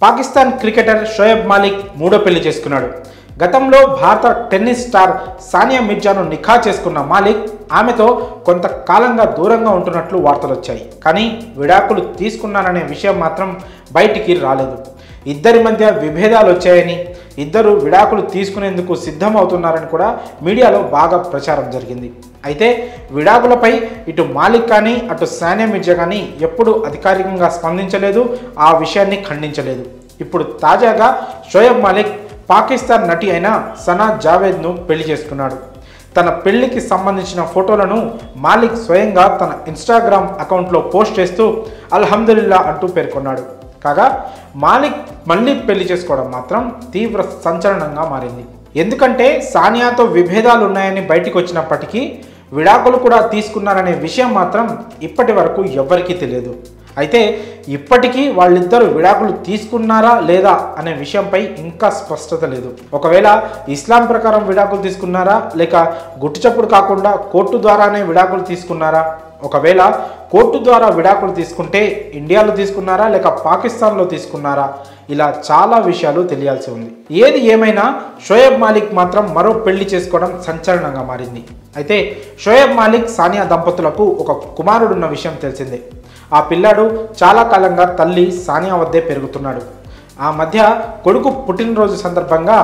Pakistan cricketer Shoaib Malik మూడో పెళ్లి చేసుకున్నాడు. గతంలో భారత టెన్నిస్ స్టార్ సానియా మిర్జాను నిఖా చేసుకున్న మాలిక్ ఆమెతో కొంతకాలంగా దూరంగా ఉంటున్నట్లు వార్తలు వచ్చాయి. కానీ విడాకులు తీసుకున్నారనే విషయం మాత్రం బయటికి రాలేదు. ఇద్దరి మధ్య విభేదాలు వచ్చాయని, ఇద్దరు విడాకులు తీసుకునేందుకు సిద్ధమవుతున్నారని కూడా మీడియాలో బాగా ప్రచారం జరిగింది. అయితే విడాకులపై ఇటు మాలిక్ కానీ అటు సానియా మిర్జా కానీ ఎప్పుడూ అధికారికంగా స్పందించలేదు, ఆ విషయాన్ని ఖండించలేదు. ఇప్పుడు తాజాగా షోయబ్ మాలిక్ పాకిస్తాన్ నటి అయిన సనా జావేద్ను పెళ్లి చేసుకున్నాడు. తన పెళ్లికి సంబంధించిన ఫోటోలను మాలిక్ స్వయంగా తన ఇన్స్టాగ్రామ్ అకౌంట్లో పోస్ట్ చేస్తూ అల్హమ్దులిల్లా అంటూ పేర్కొన్నాడు. కాగా మాలిక్ మళ్ళీ పెళ్లి చేసుకోవడం మాత్రం తీవ్ర సంచలనంగా మారింది. ఎందుకంటే సానియాతో విభేదాలు ఉన్నాయని బయటకు వచ్చినప్పటికీ విడాకులు కూడా తీసుకున్నారనే విషయం మాత్రం ఇప్పటి వరకు ఎవ్వరికీ తెలియదు. అయితే ఇప్పటికీ వాళ్ళిద్దరూ విడాకులు తీసుకున్నారా లేదా అనే విషయంపై ఇంకా స్పష్టత లేదు. ఒకవేళ ఇస్లాం ప్రకారం విడాకులు తీసుకున్నారా, లేక గుట్టుచప్పుడు కాకుండా కోర్టు ద్వారానే విడాకులు తీసుకున్నారా, ఒకవేళ కోర్టు ద్వారా విడాకులు తీసుకుంటే ఇండియాలో తీసుకున్నారా లేక పాకిస్తాన్లో తీసుకున్నారా, ఇలా చాలా విషయాలు తెలియాల్సి ఉంది. ఏది ఏమైనా షోయబ్ మాలిక్ మాత్రం మరో పెళ్లి చేసుకోవడం సంచలనంగా మారింది. అయితే షోయబ్ మాలిక్ సానియా దంపతులకు ఒక కుమారుడున్న విషయం తెలిసిందే. ఆ పిల్లాడు చాలా కాలంగా తల్లి సానియా వద్దే పెరుగుతున్నాడు. ఆ మధ్య కొడుకు పుట్టినరోజు సందర్భంగా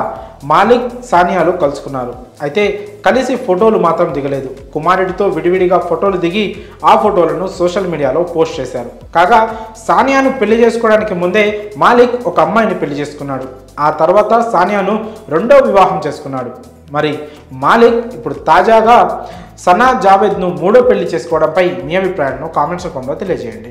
మాలిక్ సానియాలు కలుసుకున్నారు. అయితే కలిసి ఫోటోలు మాత్రం దిగలేదు. కుమారుడితో విడివిడిగా ఫోటోలు దిగి ఆ ఫోటోలను సోషల్ మీడియాలో పోస్ట్ చేశారు. కాగా సానియాను పెళ్లి చేసుకోవడానికి ముందే మాలిక్ ఒక అమ్మాయిని పెళ్లి చేసుకున్నాడు. ఆ తర్వాత సానియాను రెండో వివాహం చేసుకున్నాడు. మరి మాలిక్ ఇప్పుడు తాజాగా సనా జావేద్ను మూడో పెళ్లి చేసుకోవడంపై మీ అభిప్రాయాలను కామెంట్స్ రూపంలో తెలియజేయండి.